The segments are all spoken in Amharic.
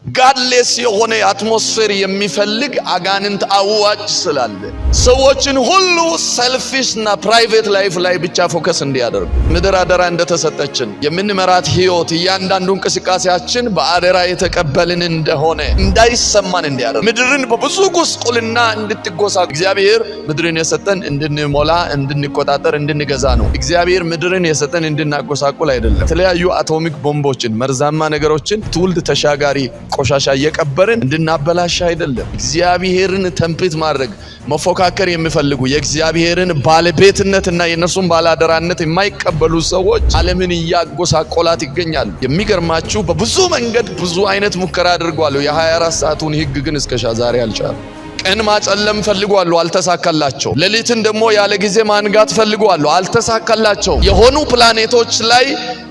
ጋድሌስ የሆነ አትሞስፌር የሚፈልግ አጋንንት አዋጭ ስላለ ሰዎችን ሁሉ ሰልፊሽና ፕራይቬት ላይፍ ላይ ብቻ ፎከስ እንዲያደርጉ ምድር አደራ እንደተሰጠችን የምንመራት ህይወት እያንዳንዱ እንቅስቃሴያችን በአደራ የተቀበልን እንደሆነ እንዳይሰማን እንዲያደርግ ምድርን በብዙ ጉስቁልና እንድትጎሳ እግዚአብሔር ምድርን የሰጠን እንድንሞላ እንድንቆጣጠር እንድንገዛ ነው። እግዚአብሔር ምድርን የሰጠን እንድናጎሳቁል አይደለም። የተለያዩ አቶሚክ ቦምቦችን መርዛማ ነገሮችን ትውልድ ተሻጋሪ ቆሻሻ እየቀበርን እንድናበላሽ አይደለም። እግዚአብሔርን ተምፕት ማድረግ መፎካከር የሚፈልጉ የእግዚአብሔርን ባለቤትነትና የነሱን ባላደራነት የማይቀበሉ ሰዎች ዓለምን እያጎሳቆላት ይገኛሉ። የሚገርማችሁ በብዙ መንገድ ብዙ አይነት ሙከራ አድርጓል። የ24 ሰዓቱን ህግ ግን እስከ ዛሬ አልቻለም። ቀን ማጨለም ፈልጓሉ፣ አልተሳካላቸው። ሌሊትን ደግሞ ያለ ጊዜ ማንጋት ፈልጓሉ፣ አልተሳካላቸው። የሆኑ ፕላኔቶች ላይ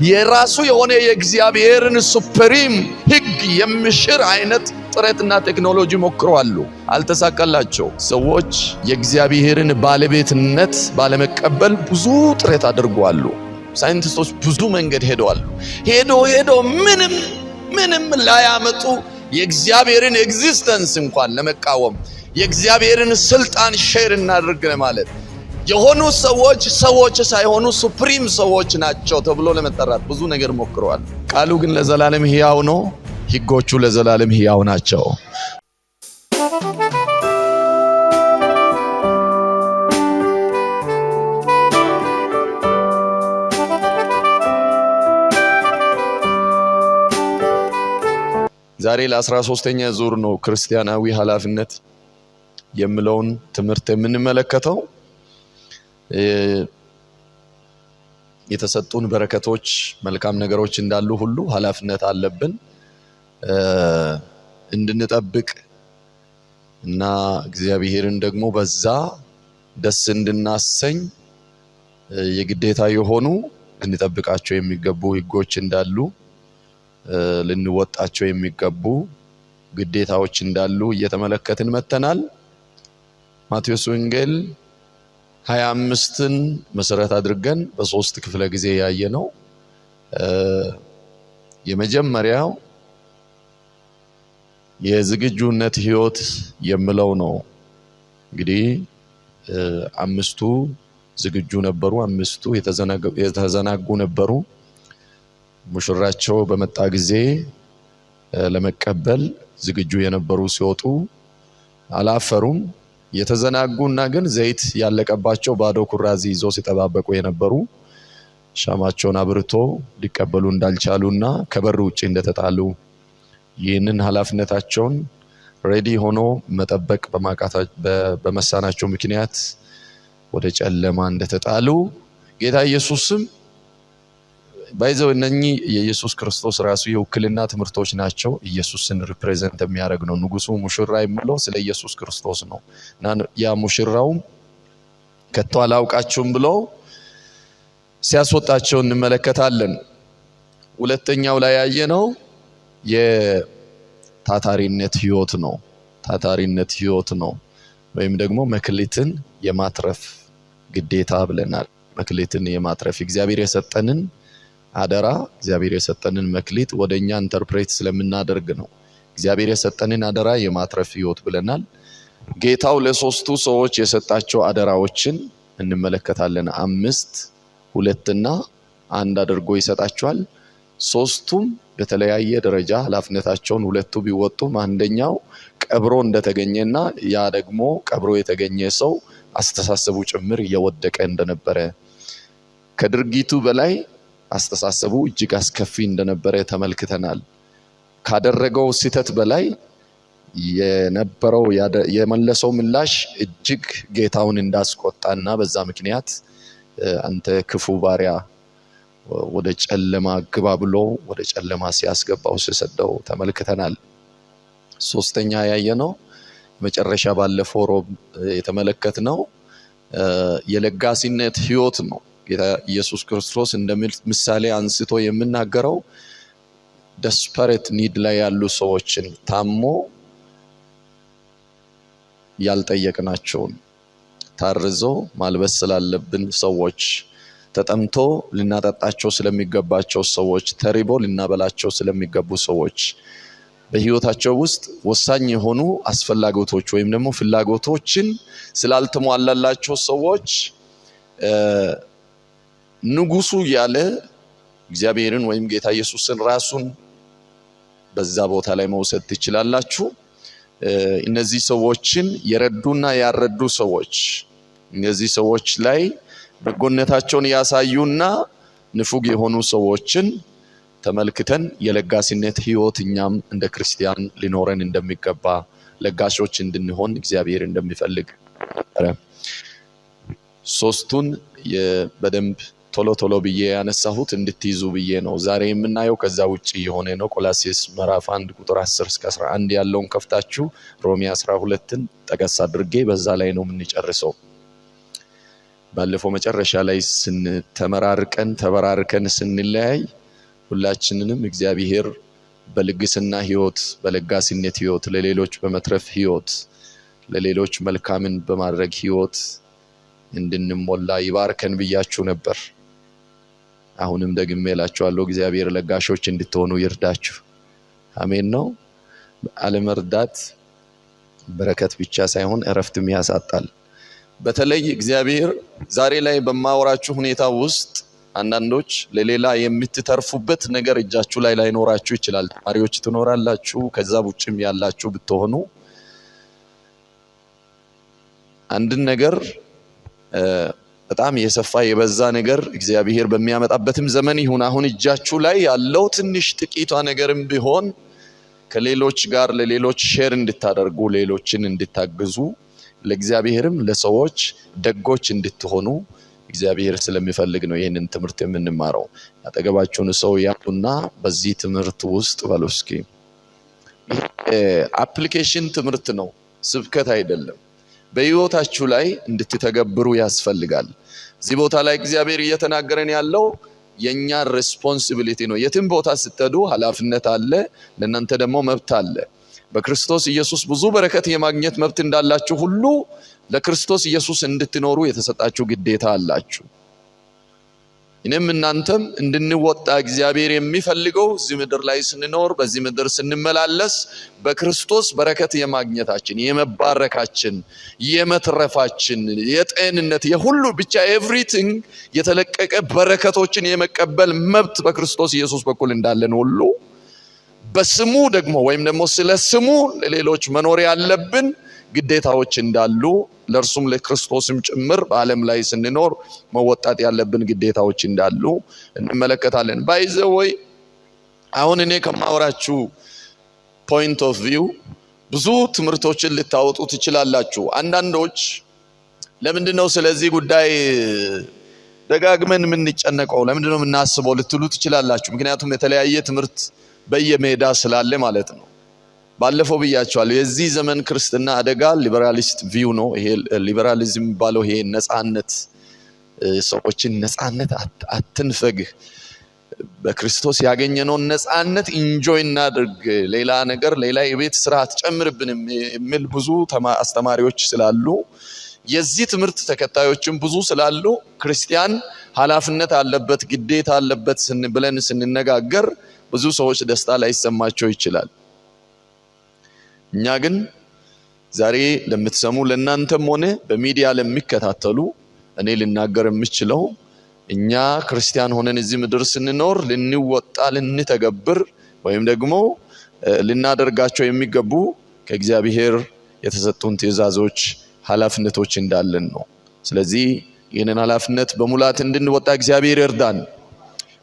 የራሱ የሆነ የእግዚአብሔርን ሱፕሪም ህግ የሚሽር አይነት ጥረትና ቴክኖሎጂ ሞክረዋሉ፣ አልተሳካላቸው። ሰዎች የእግዚአብሔርን ባለቤትነት ባለመቀበል ብዙ ጥረት አድርጓሉ። ሳይንቲስቶች ብዙ መንገድ ሄደዋል። ሄዶ ምንም ላያመጡ የእግዚአብሔርን ኤግዚስተንስ እንኳን ለመቃወም የእግዚአብሔርን ስልጣን ሼር እናድርግ ማለት የሆኑ ሰዎች ሳይሆኑ ሱፕሪም ሰዎች ናቸው ተብሎ ለመጠራት ብዙ ነገር ሞክረዋል። ቃሉ ግን ለዘላለም ሕያው ነው። ህጎቹ ለዘላለም ሕያው ናቸው። ዛሬ ለ13ኛ ዙር ነው ክርስቲያናዊ ኃላፊነት የሚለውን ትምህርት የምንመለከተው። የተሰጡን በረከቶች መልካም ነገሮች እንዳሉ ሁሉ ኃላፊነት አለብን እንድንጠብቅ እና እግዚአብሔርን ደግሞ በዛ ደስ እንድናሰኝ የግዴታ የሆኑ እንጠብቃቸው የሚገቡ ህጎች እንዳሉ ልንወጣቸው የሚገቡ ግዴታዎች እንዳሉ እየተመለከትን መተናል። ማቴዎስ ወንጌል 25ን መሰረት አድርገን በሶስት ክፍለ ጊዜ ያየነው የመጀመሪያው የዝግጁነት ህይወት የሚለው ነው። እንግዲህ አምስቱ ዝግጁ ነበሩ፣ አምስቱ የተዘናጉ ነበሩ። ሙሽራቸው በመጣ ጊዜ ለመቀበል ዝግጁ የነበሩ ሲወጡ አላፈሩም። የተዘናጉና ግን ዘይት ያለቀባቸው ባዶ ኩራዝ ይዘው ሲጠባበቁ የነበሩ ሻማቸውን አብርቶ ሊቀበሉ እንዳልቻሉና ከበር ውጪ እንደተጣሉ ይህንን ኃላፊነታቸውን ሬዲ ሆኖ መጠበቅ በመሳናቸው ምክንያት ወደ ጨለማ እንደተጣሉ ጌታ ኢየሱስም ባይዘው እነኚህ የኢየሱስ ክርስቶስ ራሱ የውክልና ትምህርቶች ናቸው። ኢየሱስን ሪፕሬዘንት የሚያደርግ ነው። ንጉሱ ሙሽራ የሚለው ስለ ኢየሱስ ክርስቶስ ነው እና ያ ሙሽራው ከቶ አላውቃችሁም ብሎ ሲያስወጣቸው እንመለከታለን። ሁለተኛው ላይ ያየነው የታታሪነት ህይወት ነው። ታታሪነት ህይወት ነው ወይም ደግሞ መክሊትን የማትረፍ ግዴታ ብለናል። መክሊትን የማትረፍ እግዚአብሔር የሰጠንን አደራ እግዚአብሔር የሰጠንን መክሊት ወደኛ ኢንተርፕሬት ስለምናደርግ ነው። እግዚአብሔር የሰጠንን አደራ የማትረፍ ህይወት ብለናል። ጌታው ለሶስቱ ሰዎች የሰጣቸው አደራዎችን እንመለከታለን። 5፣ 2 እና 1 አድርጎ ይሰጣቸዋል። ሶስቱም በተለያየ ደረጃ ኃላፊነታቸውን ሁለቱ ቢወጡም አንደኛው ቀብሮ እንደተገኘና ያ ደግሞ ቀብሮ የተገኘ ሰው አስተሳሰቡ ጭምር እየወደቀ እንደነበረ ከድርጊቱ በላይ አስተሳሰቡ እጅግ አስከፊ እንደነበረ ተመልክተናል። ካደረገው ስህተት በላይ የነበረው የመለሰው ምላሽ እጅግ ጌታውን እንዳስቆጣና በዛ ምክንያት አንተ ክፉ ባሪያ ወደ ጨለማ ግባ ብሎ ወደ ጨለማ ሲያስገባው ሲሰደው ተመልክተናል። ሶስተኛ ያየነው መጨረሻ ባለፈው ሮብ የተመለከትነው የለጋሲነት ህይወት ነው። ጌታ ኢየሱስ ክርስቶስ እንደምሳሌ አንስቶ የምናገረው desperate need ላይ ያሉ ሰዎችን ታሞ ያልጠየቅናቸው ታርዞ ማልበስ ስላለብን ሰዎች ተጠምቶ ልናጠጣቸው ስለሚገባቸው ሰዎች ተሪቦ ልናበላቸው ስለሚገቡ ሰዎች በህይወታቸው ውስጥ ወሳኝ የሆኑ አስፈላጊቶች ወይም ደግሞ ፍላጎቶችን ስላልተሟላላቸው ሰዎች ንጉሱ ያለ እግዚአብሔርን ወይም ጌታ ኢየሱስን ራሱን በዛ ቦታ ላይ መውሰድ ትችላላችሁ። እነዚህ ሰዎችን የረዱና ያረዱ ሰዎች እነዚህ ሰዎች ላይ በጎነታቸውን ያሳዩና ንፉግ የሆኑ ሰዎችን ተመልክተን የለጋስነት ህይወት እኛም እንደ ክርስቲያን ሊኖረን እንደሚገባ ለጋሾች እንድንሆን እግዚአብሔር እንደሚፈልግ ሶስቱን በደንብ ቶሎ ብዬ ያነሳሁት እንድትይዙ ብዬ ነው። ዛሬ የምናየው ከዛ ውጪ የሆነ ነው። ቆላስይስ ምዕራፍ 1 ቁጥር 10 እስከ 11 ያለውን ከፍታችሁ ሮሜ 12ን ጠቀስ አድርጌ በዛ ላይ ነው የምንጨርሰው። ባለፈው መጨረሻ ላይ ተበራርከን ስንለያይ ሁላችንንም እግዚአብሔር በልግስና ህይወት በለጋስነት ህይወት ለሌሎች በመትረፍ ህይወት ለሌሎች መልካምን በማድረግ ህይወት እንድንሞላ ይባርከን ብያችሁ ነበር። አሁንም ደግሜ እላችኋለሁ እግዚአብሔር ለጋሾች እንድትሆኑ ይርዳችሁ። አሜን ነው። አለመርዳት በረከት ብቻ ሳይሆን እረፍትም ያሳጣል። በተለይ እግዚአብሔር ዛሬ ላይ በማወራችሁ ሁኔታ ውስጥ አንዳንዶች ለሌላ የምትተርፉበት ነገር እጃችሁ ላይ ላይኖራችሁ ይችላል። ተማሪዎች ትኖራላችሁ፣ ከዛ ውጭም ያላችሁ ብትሆኑ አንድን ነገር በጣም የሰፋ የበዛ ነገር እግዚአብሔር በሚያመጣበትም ዘመን ይሁን አሁን እጃችሁ ላይ ያለው ትንሽ ጥቂቷ ነገርም ቢሆን ከሌሎች ጋር ለሌሎች ሼር እንድታደርጉ ሌሎችን እንድታግዙ ለእግዚአብሔርም ለሰዎች ደጎች እንድትሆኑ እግዚአብሔር ስለሚፈልግ ነው ይሄንን ትምህርት የምንማረው። አጠገባችሁን ሰው ያጡና በዚህ ትምህርት ውስጥ በሉስኪ አፕሊኬሽን ትምህርት ነው፣ ስብከት አይደለም። በህይወታችሁ ላይ እንድትተገብሩ ያስፈልጋል። እዚህ ቦታ ላይ እግዚአብሔር እየተናገረን ያለው የኛ ሪስፖንሲቢሊቲ ነው። የትም ቦታ ስትሄዱ ኃላፊነት አለ፣ ለእናንተ ደግሞ መብት አለ። በክርስቶስ ኢየሱስ ብዙ በረከት የማግኘት መብት እንዳላችሁ ሁሉ ለክርስቶስ ኢየሱስ እንድትኖሩ የተሰጣችሁ ግዴታ አላችሁ። እኔም እናንተም እንድንወጣ እግዚአብሔር የሚፈልገው እዚህ ምድር ላይ ስንኖር በዚህ ምድር ስንመላለስ በክርስቶስ በረከት የማግኘታችን የመባረካችን የመትረፋችን የጤንነት የሁሉ ብቻ ኤቭሪቲንግ የተለቀቀ በረከቶችን የመቀበል መብት በክርስቶስ ኢየሱስ በኩል እንዳለን ሁሉ በስሙ ደግሞ ወይም ደግሞ ስለ ስሙ ለሌሎች መኖር ያለብን ግዴታዎች እንዳሉ ለርሱም ለክርስቶስም ጭምር በዓለም ላይ ስንኖር መወጣት ያለብን ግዴታዎች እንዳሉ እንመለከታለን። ባይዘወይ አሁን እኔ ከማወራችሁ ፖይንት ኦፍ ቪው ብዙ ትምህርቶችን ልታወጡ ትችላላችሁ። አንዳንዶች ለምንድነው ስለዚህ ጉዳይ ደጋግመን የምንጨነቀው ለምንድነው የምናስበው ልትሉ ትችላላችሁ። ምክንያቱም የተለያየ ትምህርት በየሜዳ ስላለ ማለት ነው። ባለፈው ብያችኋለሁ የዚህ ዘመን ክርስትና አደጋ ሊበራሊስት ቪው ነው። ይሄ ሊበራሊዝም ባለው ይሄ ነፃነት ሰዎችን ነፃነት አትንፈግ በክርስቶስ ያገኘነው ነፃነት ኢንጆይ እናድርግ ሌላ ነገር ሌላ የቤት ስራ አትጨምርብን የሚል ብዙ አስተማሪዎች ስላሉ የዚህ ትምህርት ተከታዮችም ብዙ ስላሉ ክርስቲያን ኃላፊነት አለበት ግዴታ አለበት ብለን ስንነጋገር ብዙ ሰዎች ደስታ ላይ ይሰማቸው ይችላል። እኛ ግን ዛሬ ለምትሰሙ ለእናንተም ሆነ በሚዲያ ለሚከታተሉ እኔ ልናገር የምችለው እኛ ክርስቲያን ሆነን እዚህ ምድር ስንኖር ልንወጣ ልንተገብር ወይም ደግሞ ልናደርጋቸው የሚገቡ ከእግዚአብሔር የተሰጡን ትእዛዞች ኃላፊነቶች እንዳለን ነው። ስለዚህ ይህንን ኃላፊነት በሙላት እንድንወጣ እግዚአብሔር ይርዳን።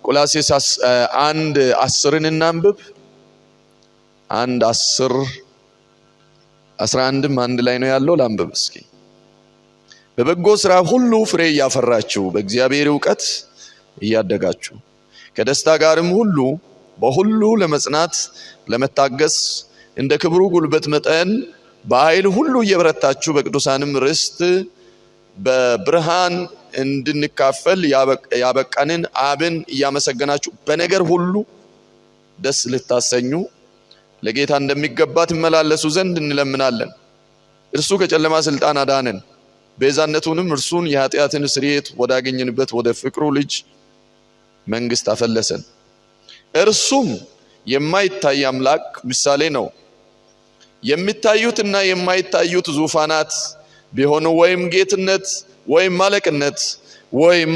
ቆላስይስ 1:10 እናንብብ። 1:10-11 አንድ ላይ ነው ያለው። ላንብብ እስኪ። በበጎ ስራ ሁሉ ፍሬ ያፈራችሁ በእግዚአብሔር ዕውቀት እያደጋችሁ ከደስታ ጋርም ሁሉ በሁሉ ለመጽናት ለመታገስ እንደ ክብሩ ጉልበት መጠን በኃይል ሁሉ እየበረታችሁ በቅዱሳንም ርስት በብርሃን እንድንካፈል ያበቃንን አብን እያመሰገናችሁ በነገር ሁሉ ደስ ልታሰኙ ለጌታ እንደሚገባ ትመላለሱ ዘንድ እንለምናለን። እርሱ ከጨለማ ስልጣን አዳነን፣ ቤዛነቱንም እርሱን የኃጢአትን ስርየት ወዳገኘንበት ወደ ፍቅሩ ልጅ መንግስት አፈለሰን። እርሱም የማይታይ አምላክ ምሳሌ ነው። የሚታዩትና የማይታዩት ዙፋናት ቢሆኑ ወይም ጌትነት ወይም አለቅነት ወይም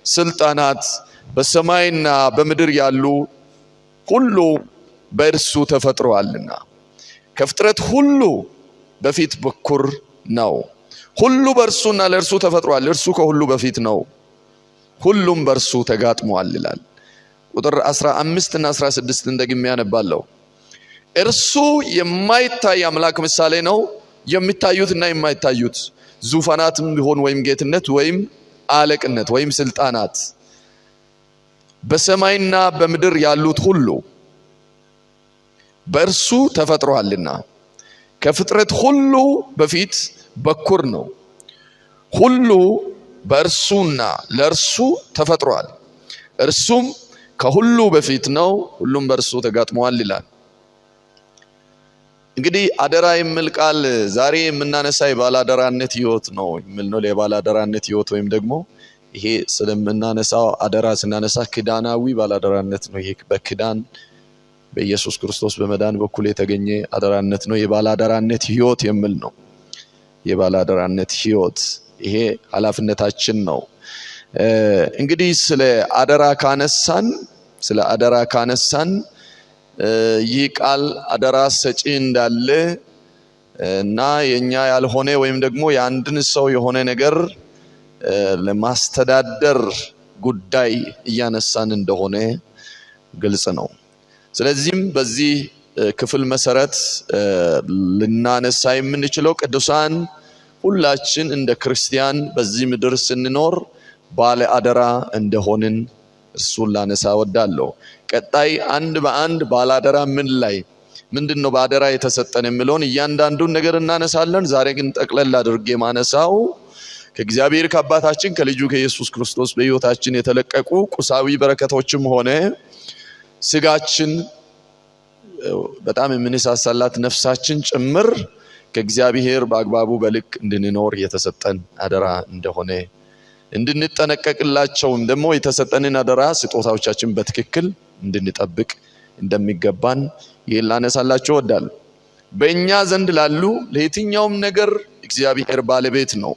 ስልጣናት በሰማይና በምድር ያሉ ሁሉ በእርሱ ተፈጥረዋልና ከፍጥረት ሁሉ በፊት በኩር ነው። ሁሉ በእርሱና ለእርሱ ተፈጥሯል። እርሱ ከሁሉ በፊት ነው፣ ሁሉም በእርሱ ተጋጥሟል ይላል። ቁጥር 15 እና 16 እንደግሜ ያነባለሁ። እርሱ የማይታይ አምላክ ምሳሌ ነው። የሚታዩትና የማይታዩት ዙፋናትም ቢሆን ወይም ጌትነት ወይም አለቅነት ወይም ስልጣናት በሰማይና በምድር ያሉት ሁሉ በእርሱ ተፈጥሯልና ከፍጥረት ሁሉ በፊት በኩር ነው። ሁሉ በእርሱና ለእርሱ ተፈጥሯል። እርሱም ከሁሉ በፊት ነው፣ ሁሉም በእርሱ ተጋጥሟል ይላል። እንግዲህ አደራ የሚል ቃል ዛሬ የምናነሳ የባላደራነት ህይወት ነው የሚል ነው። የባላደራነት ህይወት ወይም ደግሞ ይሄ ስለምናነሳው አደራ ስናነሳ ክዳናዊ ባላደራነት ነው። ይሄ በክዳን በኢየሱስ ክርስቶስ በመዳን በኩል የተገኘ አደራነት ነው። የባላደራነት ህይወት የሚል ነው። የባላደራነት ህይወት ይሄ ኃላፊነታችን ነው። እንግዲህ ስለ አደራ ካነሳን ይህ ቃል አደራ ሰጪ እንዳለ እና የኛ ያልሆነ ወይም ደግሞ የአንድን ሰው የሆነ ነገር ለማስተዳደር ጉዳይ እያነሳን እንደሆነ ግልጽ ነው። ስለዚህም በዚህ ክፍል መሰረት ልናነሳ የምንችለው ቅዱሳን ሁላችን እንደ ክርስቲያን በዚህ ምድር ስንኖር ባለ አደራ እንደሆንን እሱን ላነሳ ወዳለሁ። ቀጣይ አንድ በአንድ ባለ አደራ ምንድነው ባደራ የተሰጠን የሚለውን እያንዳንዱን ነገር እናነሳለን። ዛሬ ግን ጠቅለል አድርጌ ማነሳው ከእግዚአብሔር ከአባታችን ከልጁ ከኢየሱስ ክርስቶስ በሕይወታችን የተለቀቁ ቁሳዊ በረከቶችም ሆነ ስጋችን በጣም የምንሳሳላት ነፍሳችን ጭምር ከእግዚአብሔር በአግባቡ በልክ እንድንኖር የተሰጠን አደራ እንደሆነ እንድንጠነቀቅላቸውም ደግሞ የተሰጠንን አደራ ስጦታዎቻችን በትክክል እንድንጠብቅ እንደሚገባን ይህን ላነሳላችሁ እወዳለሁ። በእኛ ዘንድ ላሉ ለየትኛውም ነገር እግዚአብሔር ባለቤት ነው።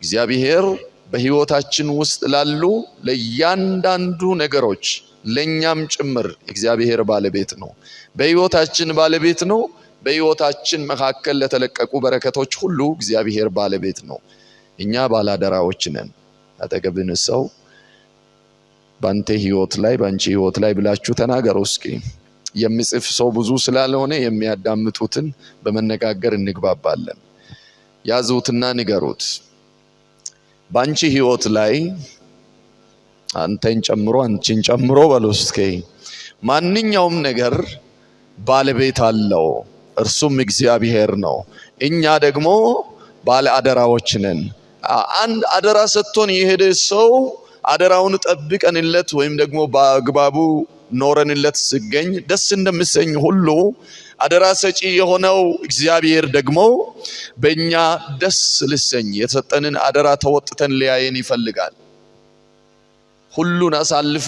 እግዚአብሔር በሕይወታችን ውስጥ ላሉ ለእያንዳንዱ ነገሮች ለኛም ጭምር እግዚአብሔር ባለቤት ነው። በሕይወታችን ባለቤት ነው። በሕይወታችን መካከል ለተለቀቁ በረከቶች ሁሉ እግዚአብሔር ባለቤት ነው። እኛ ባላደራዎች ነን። አጠገብን ሰው ባንተ ሕይወት ላይ ባንቺ ሕይወት ላይ ብላችሁ ተናገሩ እስኪ። የሚጽፍ ሰው ብዙ ስላልሆነ የሚያዳምጡትን በመነጋገር እንግባባለን። ያዙትና ንገሩት። ባንቺ ሕይወት ላይ አንተን ጨምሮ አንቺን ጨምሮ በሉ እስኪ ማንኛውም ነገር ባለቤት አለው፣ እርሱም እግዚአብሔር ነው። እኛ ደግሞ ባለ አደራዎች ነን። አንድ አደራ ሰጥቶን የሄደ ሰው አደራውን ጠብቀንለት ወይም ደግሞ በአግባቡ ኖረንለት ሲገኝ ደስ እንደምሰኝ ሁሉ አደራ ሰጪ የሆነው እግዚአብሔር ደግሞ በእኛ ደስ ልሰኝ የተሰጠንን አደራ ተወጥተን ሊያየን ይፈልጋል። ሁሉን አሳልፎ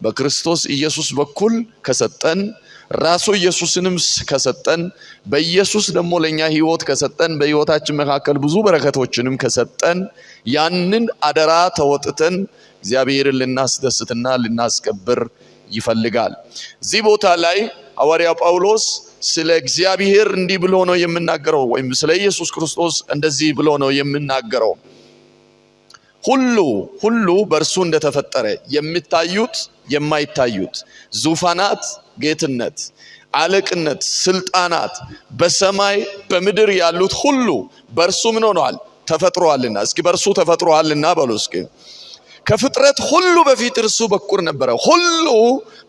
በክርስቶስ ኢየሱስ በኩል ከሰጠን ራሱ ኢየሱስንም ከሰጠን በኢየሱስ ደግሞ ለኛ ሕይወት ከሰጠን በሕይወታችን መካከል ብዙ በረከቶችንም ከሰጠን ያንን አደራ ተወጥተን እግዚአብሔርን ልናስደስትና ልናስከብር ይፈልጋል። እዚህ ቦታ ላይ ሐዋርያው ጳውሎስ ስለ እግዚአብሔር እንዲህ ብሎ ነው የሚናገረው፣ ወይም ስለ ኢየሱስ ክርስቶስ እንደዚህ ብሎ ነው የሚናገረው። ሁሉ በእርሱ እንደተፈጠረ የሚታዩት የማይታዩት ዙፋናት፣ ጌትነት፣ አለቅነት፣ ስልጣናት በሰማይ በምድር ያሉት ሁሉ በእርሱ ምን ሆነዋል? ተፈጥሯልና። እስኪ በእርሱ ተፈጥሯልና በሉ እስኪ። ከፍጥረት ሁሉ በፊት እርሱ በኩር ነበረ። ሁሉ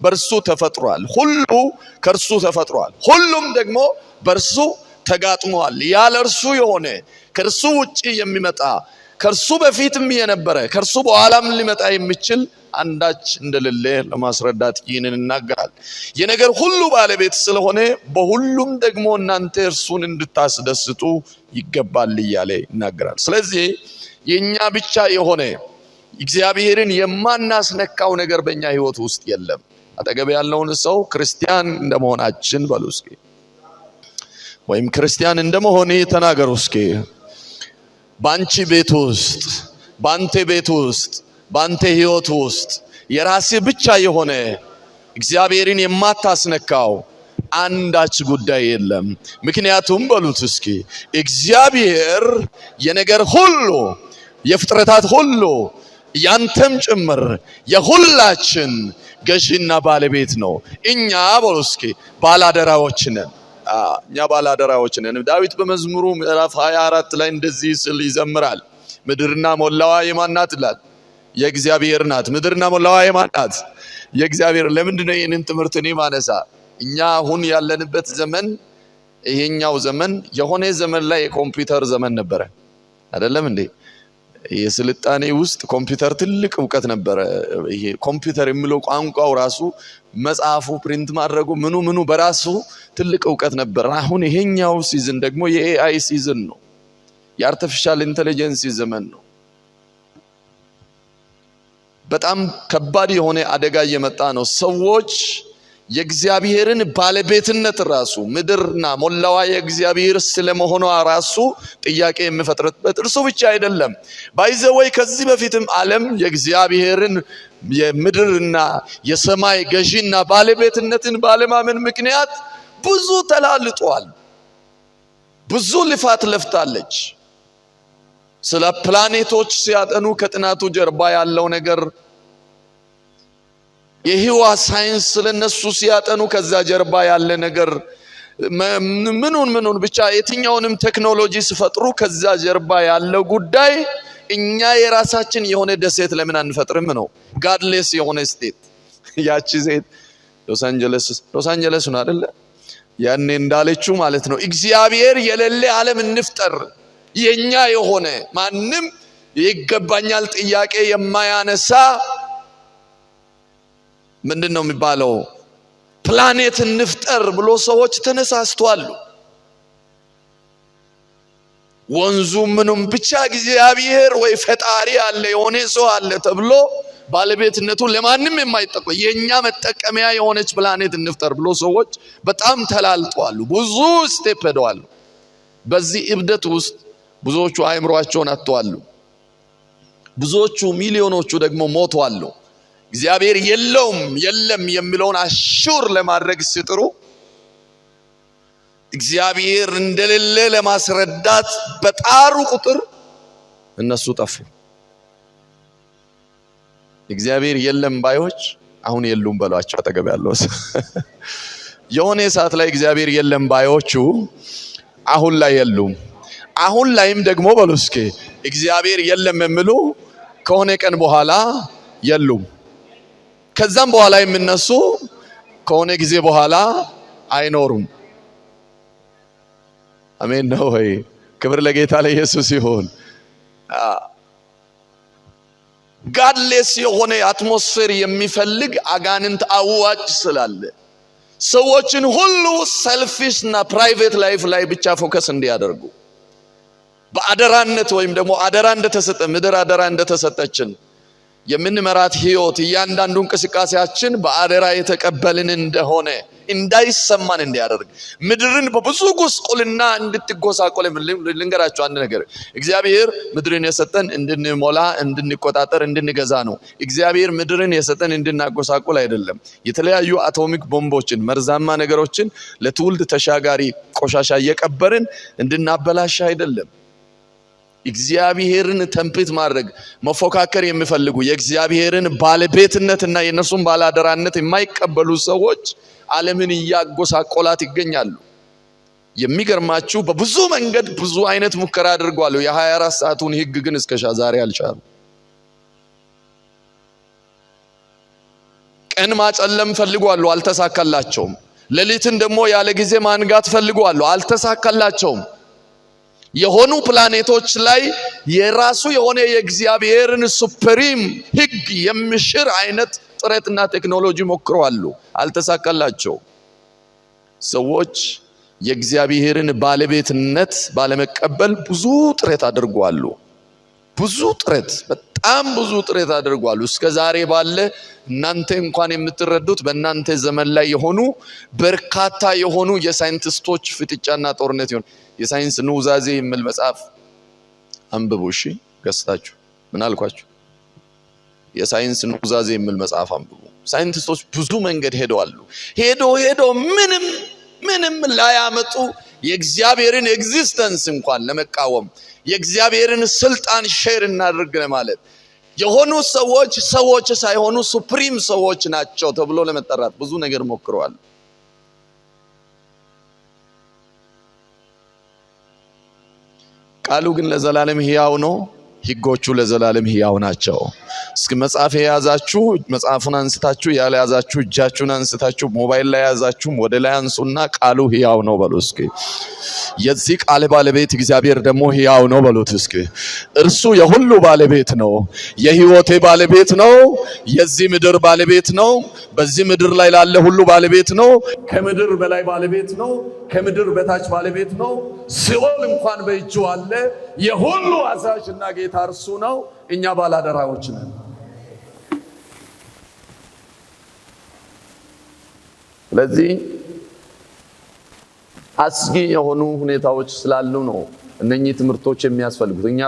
በእርሱ ተፈጥሯል። ሁሉ ከእርሱ ተፈጥሯል። ሁሉም ደግሞ በእርሱ ተጋጥሟል። ያለ እርሱ የሆነ ከእርሱ ውጪ የሚመጣ ከእርሱ በፊትም የነበረ ከእርሱ በኋላም ሊመጣ የሚችል አንዳች እንደሌለ ለማስረዳት ይህንን ይናገራል። የነገር ሁሉ ባለቤት ስለሆነ በሁሉም ደግሞ እናንተ እርሱን እንድታስደስቱ ይገባል እያለ ይናገራል። ስለዚህ የኛ ብቻ የሆነ እግዚአብሔርን የማናስነካው ነገር በእኛ ሕይወት ውስጥ የለም። አጠገብ ያለውን ሰው ክርስቲያን እንደመሆናችን በሉ እስኪ ወይም ክርስቲያን እንደመሆኔ ተናገሩ እስኪ ባንቺ ቤት ውስጥ ባንተ ቤት ውስጥ ባንተ ህይወት ውስጥ የራሴ ብቻ የሆነ እግዚአብሔርን የማታስነካው አንዳች ጉዳይ የለም። ምክንያቱም በሉት እስኪ እግዚአብሔር የነገር ሁሉ የፍጥረታት ሁሉ ያንተም ጭምር የሁላችን ገዢና ባለቤት ነው። እኛ በሉ እስኪ ባላደራዎች ነን። እኛ ባላደራዎች ነን። ዳዊት በመዝሙሩ ምዕራፍ 24 ላይ እንደዚህ ሲል ይዘምራል። ምድርና ሞላዋ የማን ናት ይላል? የእግዚአብሔር ናት። ምድርና ሞላዋ የማን ናት? የእግዚአብሔር። ለምንድን ነው ይህንን ትምህርት እኔ ማነሳ? እኛ አሁን ያለንበት ዘመን ይሄኛው ዘመን የሆነ ዘመን ላይ የኮምፒውተር ዘመን ነበረ አይደለም እንዴ? የስልጣኔ ውስጥ ኮምፒውተር ትልቅ ዕውቀት ነበረ። ይሄ ኮምፒውተር የሚለው ቋንቋው ራሱ መጽሐፉ ፕሪንት ማድረጉ ምኑ በራሱ ትልቅ ዕውቀት ነበር። አሁን ይሄኛው ሲዝን ደግሞ የኤአይ ሲዝን ነው። የአርቲፊሻል ኢንተለጀንስ ዘመን ነው። በጣም ከባድ የሆነ አደጋ እየመጣ ነው። ሰዎች የእግዚአብሔርን ባለቤትነት ራሱ ምድርና ሞላዋ የእግዚአብሔር ስለመሆኗ ራሱ ጥያቄ የሚፈጥርበት እርሱ ብቻ አይደለም። ባይዘወይ ከዚህ በፊትም ዓለም የእግዚአብሔርን የምድርና የሰማይ ገዢና ባለቤትነትን ባለማመን ምክንያት ብዙ ተላልጧል። ብዙ ልፋት ለፍታለች። ስለ ፕላኔቶች ሲያጠኑ ከጥናቱ ጀርባ ያለው ነገር የህዋ ሳይንስ ስለነሱ ሲያጠኑ ከዛ ጀርባ ያለ ነገር ምኑን ብቻ የትኛውንም ቴክኖሎጂ ሲፈጥሩ ከዛ ጀርባ ያለው ጉዳይ እኛ የራሳችን የሆነ ደሴት ለምን አንፈጥርም ነው። ጋድሌስ የሆነ ስቴት ያቺ ሴት ሎስ አንጀለስ ነው አይደለ? ያኔ እንዳለችው ማለት ነው እግዚአብሔር የሌለ ዓለም እንፍጠር የኛ የሆነ ማንም ይገባኛል ጥያቄ የማያነሳ ምንድነው የሚባለው ፕላኔት እንፍጠር ብሎ ሰዎች ተነሳስተዋል። ወንዙ ምንም ብቻ እግዚአብሔር ወይ ፈጣሪ አለ የሆነ ሰው አለ ተብሎ ባለቤትነቱ ለማንም የማይጠቀም የኛ መጠቀሚያ የሆነች ፕላኔት እንፍጠር ብሎ ሰዎች በጣም ተላልጠዋል። ብዙ ስቴፕ ሄደዋል። በዚህ እብደት ውስጥ ብዙዎቹ አእምሮአቸውን አጥተዋል። ብዙዎቹ ሚሊዮኖቹ ደግሞ ሞተዋል። እግዚአብሔር የለም የሚለውን አሹር ለማድረግ ሲጥሩ እግዚአብሔር እንደሌለ ለማስረዳት በጣሩ ቁጥር እነሱ ጠፉ። እግዚአብሔር የለም ባዮች አሁን የሉም በሏቸው አጠገብ ያለው የሆነ ሰዓት ላይ እግዚአብሔር የለም ባዮቹ አሁን ላይ የሉም። አሁን ላይም ደግሞ በሉ እስኪ እግዚአብሔር የለም የሚሉ ከሆነ ቀን በኋላ የሉም። ከዛም በኋላ የሚነሱ ከሆነ ጊዜ በኋላ አይኖሩም። አሜን ነው ወይ? ክብር ለጌታ ለኢየሱስ ይሁን። ጋድሌስ የሆነ አትሞስፌር የሚፈልግ አጋንንት አዋጭ ስላለ ሰዎችን ሁሉ ሰልፊሽ እና ፕራይቬት ላይፍ ላይ ብቻ ፎከስ እንዲያደርጉ በአደራነት ወይም ደግሞ አደራ እንደተሰጠ ምድር አደራ እንደተሰጠችን የምንመራት ህይወት እያንዳንዱ እንቅስቃሴያችን በአደራ የተቀበልን እንደሆነ እንዳይሰማን እንዲያደርግ ምድርን በብዙ ጉስቁልና እንድትጎሳቆል ልንገራችሁ አንድ ነገር። እግዚአብሔር ምድርን የሰጠን እንድንሞላ እንድንቆጣጠር እንድንገዛ ነው። እግዚአብሔር ምድርን የሰጠን እንድናጎሳቆል አይደለም። የተለያዩ አቶሚክ ቦምቦችን መርዛማ ነገሮችን ለትውልድ ተሻጋሪ ቆሻሻ እየቀበርን እንድናበላሽ አይደለም። እግዚአብሔርን ተምፕት ማድረግ መፎካከር የሚፈልጉ የእግዚአብሔርን ባለቤትነትና የነሱን ባላደራነት የማይቀበሉ ሰዎች ዓለምን ያጎሳቆላት ይገኛሉ። የሚገርማችሁ በብዙ መንገድ ብዙ አይነት ሙከራ አድርጓል። የ24 ሰዓቱን ህግ ግን እስከ ዛሬ አልቻሉ። ቀን ማጨለም ፈልጓሉ፣ አልተሳካላቸውም። ሌሊትን ደግሞ ያለ ጊዜ ማንጋት ፈልጓሉ፣ አልተሳካላቸውም። የሆኑ ፕላኔቶች ላይ የራሱ የሆነ የእግዚአብሔርን ሱፕሪም ህግ የሚሽር አይነት ጥረትና ቴክኖሎጂ ሞክረዋል፣ አልተሳካላቸው። ሰዎች የእግዚአብሔርን ባለቤትነት ባለመቀበል ብዙ ጥረት አድርጓሉ። ብዙ ጥረት በጣም ብዙ ጥረት አድርጓል። እስከ ዛሬ ባለ እናንተ እንኳን የምትረዱት በእናንተ ዘመን ላይ የሆኑ በርካታ የሆኑ የሳይንቲስቶች ፍጥጫና ጦርነት ይሆን የሳይንስ ኑዛዜ የሚል መጽሐፍ አንብቡ። እሺ ገስታችሁ ምን አልኳችሁ? የሳይንስ ኑዛዜ የሚል መጽሐፍ አንብቡ። ሳይንቲስቶች ብዙ መንገድ ሄደዋል። ሄዶ ምንም ላያመጡ የእግዚአብሔርን ኤግዚስተንስ እንኳን ለመቃወም የእግዚአብሔርን ስልጣን ሼር እናድርግ ለማለት የሆኑ ሰዎች ሳይሆኑ ሱፕሪም ሰዎች ናቸው ተብሎ ለመጠራት ብዙ ነገር ሞክረዋል። ቃሉ ግን ለዘላለም ሕያው ነው። ሕጎቹ ለዘላለም ሕያው ናቸው። እስኪ መጽሐፍ የያዛችሁ መጽሐፉን አንስታችሁ ያልያዛችሁ እጃችሁን አንስታችሁ ሞባይል ላይ ያዛችሁም ወደ ላይ አንሱና ቃሉ ሕያው ነው በሉ እስኪ። የዚህ ቃል ባለቤት እግዚአብሔር ደግሞ ሕያው ነው በሉት እስኪ። እርሱ የሁሉ ባለቤት ነው። የሕይወቴ ባለቤት ነው። የዚህ ምድር ባለቤት ነው። በዚህ ምድር ላይ ላለ ሁሉ ባለቤት ነው። ከምድር በላይ ባለቤት ነው። ከምድር በታች ባለቤት ነው። ሲኦል እንኳን በእጁ አለ። የሁሉ አዛዥና ጌታ እርሱ ነው። እኛ ባላደራዎች ነን። ስለዚህ አስጊ የሆኑ ሁኔታዎች ስላሉ ነው እነኚህ ትምህርቶች የሚያስፈልጉት። እኛ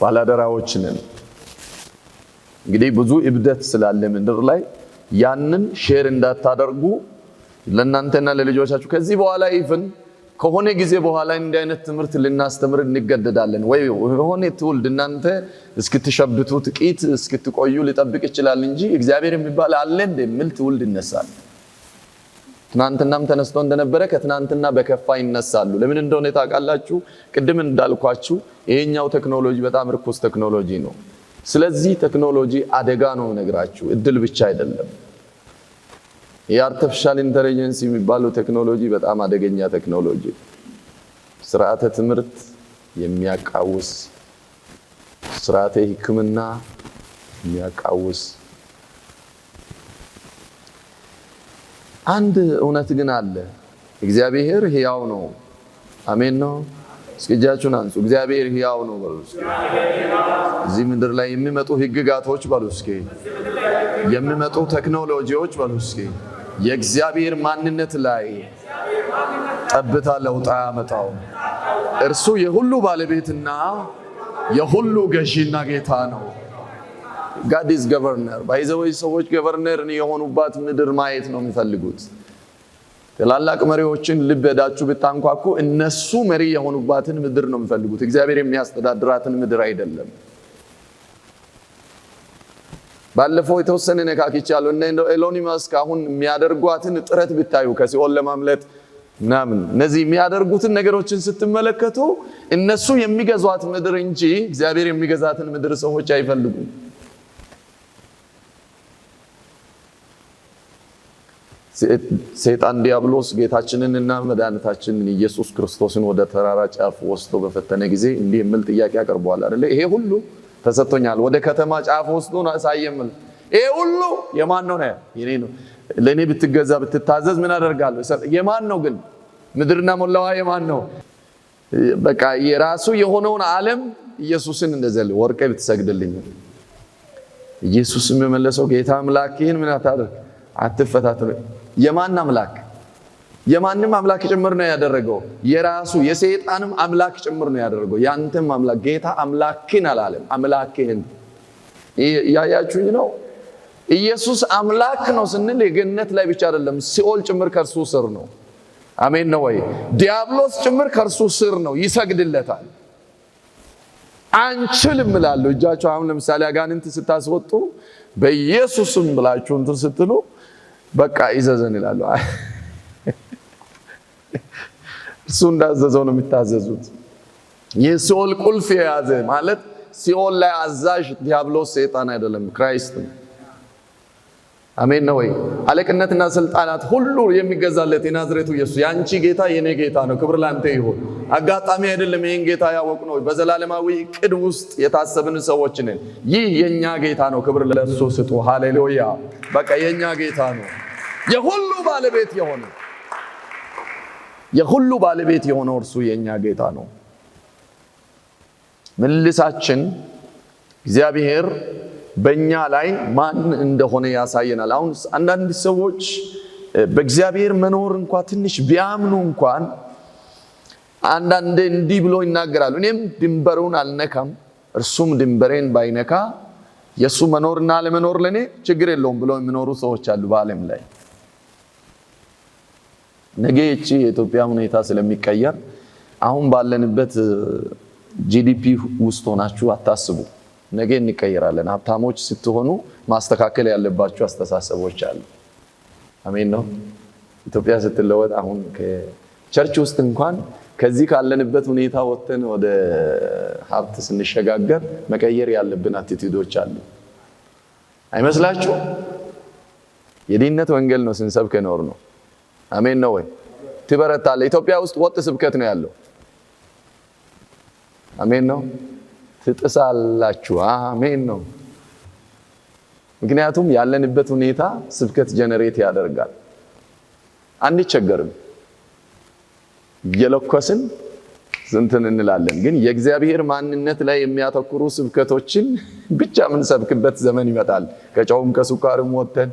ባላደራዎች ነን። እንግዲህ ብዙ እብደት ስላለ ምድር ላይ ያንን ሼር እንዳታደርጉ ለእናንተና ለልጆቻችሁ ከዚህ በኋላ ይፍን ከሆነ ጊዜ በኋላ እንዲህ አይነት ትምህርት ልናስተምር እንገደዳለን ወይ የሆነ ትውልድ እናንተ እስክትሸብቱ ጥቂት እስክትቆዩ ሊጠብቅ ይችላል እንጂ እግዚአብሔር የሚባል አለ እንደሚል ትውልድ ይነሳል። ትናንትናም ተነስቶ እንደነበረ ከትናንትና በከፋ ይነሳሉ። ለምን እንደሆነ ታውቃላችሁ? ቅድም እንዳልኳችሁ ይሄኛው ቴክኖሎጂ በጣም ርኩስ ቴክኖሎጂ ነው። ስለዚህ ቴክኖሎጂ አደጋ ነው ነግራችሁ፣ እድል ብቻ አይደለም። የአርቲፊሻል ኢንተለጀንስ የሚባለው ቴክኖሎጂ በጣም አደገኛ ቴክኖሎጂ፣ ስርዓተ ትምህርት የሚያቃውስ፣ ስርዓተ ሕክምና የሚያቃውስ። አንድ እውነት ግን አለ፣ እግዚአብሔር ሕያው ነው። አሜን ነው። እስኪ እጃችሁን አንሱ። እግዚአብሔር ሕያው ነው በሉ እስኪ። እዚህ ምድር ላይ የሚመጡ ህግጋቶች በሉ እስኪ፣ የሚመጡ ቴክኖሎጂዎች በሉ እስኪ የእግዚአብሔር ማንነት ላይ ጠብታ ለውጥ ያመጣው። እርሱ የሁሉ ባለቤትና የሁሉ ገዢና ጌታ ነው። God is governor። ባይዘወይ ሰዎች ገቨርነር የሆኑባት ምድር ማየት ነው የሚፈልጉት። ትላልቅ መሪዎችን ልብ ሄዳችሁ ብታንኳኩ እነሱ መሪ የሆኑባትን ምድር ነው የሚፈልጉት። እግዚአብሔር የሚያስተዳድራትን ምድር አይደለም። ባለፈው የተወሰነ ነካክቻለሁ እና ኤሎን መስክ አሁን የሚያደርጓትን ጥረት ብታዩ ከሲኦል ለማምለጥ ምናምን እነዚህ የሚያደርጉትን ነገሮችን ስትመለከቱ እነሱ የሚገዟት ምድር እንጂ እግዚአብሔር የሚገዛትን ምድር ሰዎች አይፈልጉም። ሰይጣን ዲያብሎስ ጌታችንንና መድኃኒታችንን ኢየሱስ ክርስቶስን ወደ ተራራ ጫፍ ወስዶ በፈተነ ጊዜ እንዲህ የሚል ጥያቄ አቀርበዋል አይደል? ይሄ ሁሉ ተሰጥቶኛል፣ ወደ ከተማ ጫፍ ወስዶ አሳየምል። ይሄ ሁሉ የማን ነው? የኔ ነው። ለኔ ብትገዛ ብትታዘዝ ምን አደርጋለሁ? የማን ነው ግን? ምድርና ሞላዋ የማን ነው? በቃ የራሱ የሆነውን ዓለም ኢየሱስን እንደዘለ ወርቄ ብትሰግድልኝ። ኢየሱስም የመለሰው ጌታ አምላክህን ምን አታደርግ አትፈታተኑ። የማን አምላክ? የማንም አምላክ ጭምር ነው ያደረገው። የራሱ የሰይጣንም አምላክ ጭምር ነው ያደረገው። ያንተም አምላክ ጌታ አምላክን አላለም፣ አምላክህን። ያያችሁኝ ነው። ኢየሱስ አምላክ ነው ስንል የገነት ላይ ብቻ አይደለም፣ ሲኦል ጭምር ከርሱ ስር ነው። አሜን ነው ወይ? ዲያብሎስ ጭምር ከርሱ ስር ነው፣ ይሰግድለታል። አንችልም እላለሁ። እጃችሁ አሁን ለምሳሌ አጋንንት ስታስወጡ በኢየሱስም ብላችሁ እንትን ስትሉ በቃ ይዘዘን ይላሉ። እሱ እንዳዘዘው ነው የሚታዘዙት። የሲኦል ቁልፍ የያዘ ማለት ሲኦል ላይ አዛዥ ዲያብሎስ ሰይጣን አይደለም፣ ክራይስት ነው። አሜን ነው ወይ? አለቅነትና ስልጣናት ሁሉ የሚገዛለት የናዝሬቱ ኢየሱስ ያንቺ ጌታ የኔ ጌታ ነው። ክብር ላንተ ይሁን። አጋጣሚ አይደለም ይሄን ጌታ ያወቅ ነው። በዘላለማዊ ዕቅድ ውስጥ የታሰብን ሰዎች ነን። ይህ የኛ ጌታ ነው። ክብር ለእርሱ ስጡ። ሃሌሉያ። በቃ የኛ ጌታ ነው። የሁሉ ባለቤት የሆነው እርሱ የኛ ጌታ ነው። ምልሳችን እግዚአብሔር በእኛ ላይ ማን እንደሆነ ያሳየናል። አሁን አንዳንድ ሰዎች በእግዚአብሔር መኖር እንኳን ትንሽ ቢያምኑ እንኳን አንዳንዴ እንዲህ ብሎ ይናገራሉ። እኔም ድንበሩን አልነካም እርሱም ድንበሬን ባይነካ የሱ መኖርና ለመኖር ለኔ ችግር የለውም ብሎ የሚኖሩ ሰዎች አሉ በዓለም ላይ። ነገ እቺ የኢትዮጵያ ሁኔታ ስለሚቀየር አሁን ባለንበት ጂዲፒ ውስጥ ሆናችሁ አታስቡ። ነገ እንቀየራለን። ሀብታሞች ስትሆኑ ማስተካከል ያለባችሁ አስተሳሰቦች አሉ። አሜን ነው። ኢትዮጵያ ስትለወጥ አሁን ከቸርች ውስጥ እንኳን ከዚህ ካለንበት ሁኔታ ወጥተን ወደ ሀብት ስንሸጋገር መቀየር ያለብን አቲቲዩዶች አሉ። አይመስላችሁ? የድህነት ወንጌል ነው ስንሰብክ ኖር ነው። አሜን ነው ወይ? ትበረታለህ። ኢትዮጵያ ውስጥ ወጥ ስብከት ነው ያለው። አሜን ነው። ትጥሳላችሁ። አሜን ነው። ምክንያቱም ያለንበት ሁኔታ ስብከት ጀነሬት ያደርጋል። አንቸገርም። እየለኮስን ስንትን እንላለን። ግን የእግዚአብሔር ማንነት ላይ የሚያተኩሩ ስብከቶችን ብቻ የምንሰብክበት ዘመን ይመጣል። ከጨውም ከሱካርም ወጥተን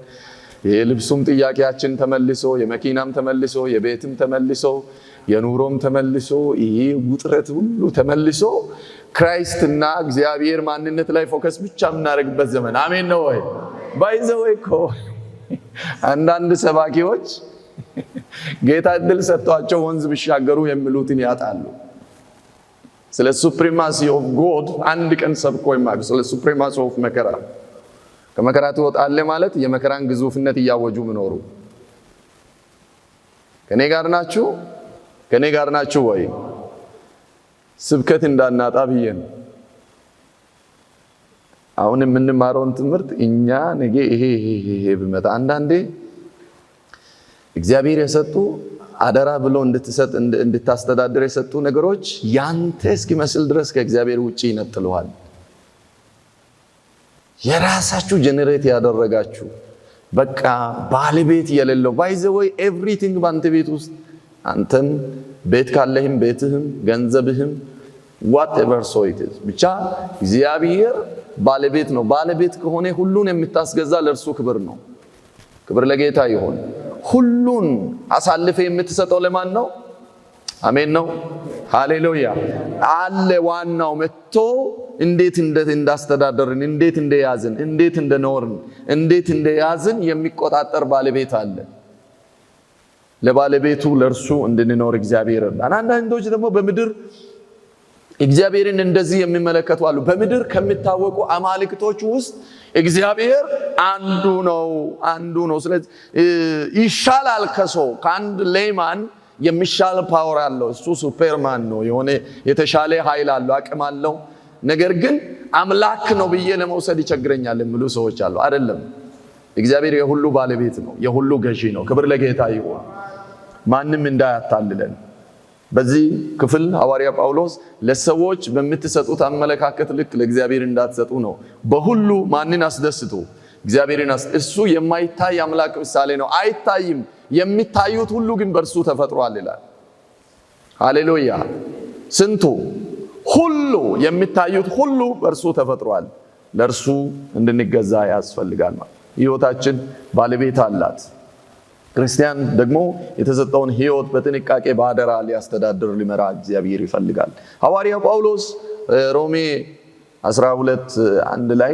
የልብሱም ጥያቄያችን ተመልሶ፣ የመኪናም ተመልሶ፣ የቤትም ተመልሶ፣ የኑሮም ተመልሶ፣ ይሄ ውጥረት ሁሉ ተመልሶ ክራይስትና እግዚአብሔር ማንነት ላይ ፎከስ ብቻ የምናደርግበት ዘመን። አሜን ነው ወይ? ባይዘው እኮ አንዳንድ ሰባኪዎች ጌታ እድል ሰጥቷቸው ወንዝ ቢሻገሩ የሚሉትን ያጣሉ። ስለ ሱፕሪማሲ ኦፍ ጎድ አንድ ቀን ሰብኮ የማያውቁ ስለ ሱፕሪማሲ ኦፍ መከራ፣ ከመከራ ትወጣለህ ማለት የመከራን ግዙፍነት እያወጁ ምኖሩ። ከኔ ጋር ናችሁ? ከኔ ጋር ናችሁ ወይ? ስብከት እንዳናጣ ብዬ ነው አሁን የምንማረውን ትምህርት። እኛ ነገ ይሄ ብመጣ አንዳንዴ እግዚአብሔር የሰጡ አደራ ብሎ እንድታስተዳድር የሰጡ ነገሮች ያንተ እስኪመስል ድረስ ከእግዚአብሔር ውጪ ይነጥሉሃል። የራሳችሁ ጀነሬት ያደረጋችሁ በቃ ባለቤት የሌለው ባይ ዘ ወይ ኤቭሪቲንግ ባንተ ቤት ውስጥ አንተም ቤት ካለህም ቤትህም ገንዘብህም whatever so it is ብቻ እግዚአብሔር ባለቤት ነው። ባለቤት ከሆነ ሁሉን የምታስገዛ ለእርሱ ክብር ነው። ክብር ለጌታ ይሁን። ሁሉን አሳልፈ የምትሰጠው ለማን ነው? አሜን ነው። ሃሌሉያ አለ። ዋናው መጥቶ እንዴት እንዳስተዳደርን፣ እንዴት እንደያዝን፣ እንዴት እንደኖርን፣ እንዴት እንደያዝን የሚቆጣጠር ባለቤት አለ። ለባለቤቱ ለእርሱ እንድንኖር እግዚአብሔር ይርዳን። አንዳንዶች ደግሞ በምድር እግዚአብሔርን እንደዚህ የሚመለከቱ አሉ። በምድር ከሚታወቁ አማልክቶች ውስጥ እግዚአብሔር አንዱ ነው። ስለዚህ ይሻላል ከሰው ከአንድ ሌማን የሚሻል ፓወር አለው። እሱ ሱፐርማን ነው። የሆነ የተሻለ ኃይል አለው፣ አቅም አለው። ነገር ግን አምላክ ነው ብዬ ለመውሰድ ይቸግረኛል የሚሉ ሰዎች አሉ። አይደለም። እግዚአብሔር የሁሉ ባለቤት ነው፣ የሁሉ ገዢ ነው። ክብር ለጌታ ይሁን። ማንም እንዳያታልለን። በዚህ ክፍል ሐዋርያ ጳውሎስ ለሰዎች በምትሰጡት አመለካከት ልክ ለእግዚአብሔር እንዳትሰጡ ነው። በሁሉ ማንን አስደስቱ? እግዚአብሔርን። እሱ የማይታይ አምላክ ምሳሌ ነው። አይታይም። የሚታዩት ሁሉ ግን በእርሱ ተፈጥሯል ይላል። ሃሌሉያ። ስንቱ? ሁሉ የሚታዩት ሁሉ በእርሱ ተፈጥሯል። ለእርሱ እንድንገዛ ያስፈልጋል። ሕይወታችን ባለቤት አላት። ክርስቲያን ደግሞ የተሰጠውን ሕይወት በጥንቃቄ በአደራ ሊያስተዳድር ሊመራ እግዚአብሔር ይፈልጋል። ሐዋርያው ጳውሎስ ሮሜ 12:1 ላይ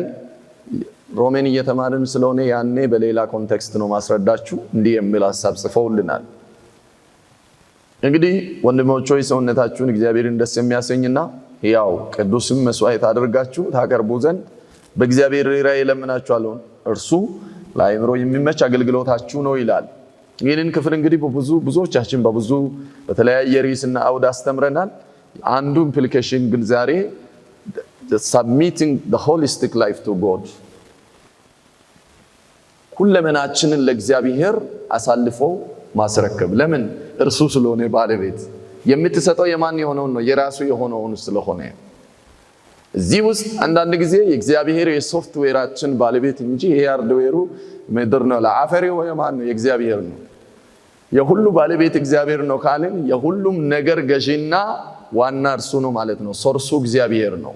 ሮሜን እየተማርን ስለሆነ ያኔ በሌላ ኮንቴክስት ነው ማስረዳችሁ፣ እንዲህ የሚል ሐሳብ ጽፈውልናል። እንግዲህ ወንድሞች ሆይ ሰውነታችሁን እግዚአብሔርን ደስ የሚያሰኝና ሕያው ቅዱስም መስዋዕት አድርጋችሁ ታቀርቡ ዘንድ በእግዚአብሔር ራእይ ለምናችኋለሁ፣ እርሱ ለአእምሮ የሚመች አገልግሎታችሁ ነው ይላል። ይህንን ክፍል እንግዲህ ብዙዎቻችን በብዙ በተለያየ ርዕስና አውድ አስተምረናል። አንዱ ኢምፕሊኬሽን ግን ዛሬ submitting the holistic life to God፣ ሁለመናችንን ለእግዚአብሔር አሳልፎ ማስረከብ። ለምን? እርሱ ስለሆነ ባለቤት። የምትሰጠው የማን የሆነውን ነው? የራሱ የሆነውን ስለሆነ። እዚህ ውስጥ አንዳንድ ጊዜ የእግዚአብሔር የሶፍትዌራችን ባለቤት እንጂ የሃርድዌሩ ምድር ነው። ለአፈሪው የማን ነው? የእግዚአብሔር ነው። የሁሉ ባለቤት እግዚአብሔር ነው ካልን የሁሉም ነገር ገዢና ዋና እርሱ ነው ማለት ነው። ሶርሱ እግዚአብሔር ነው።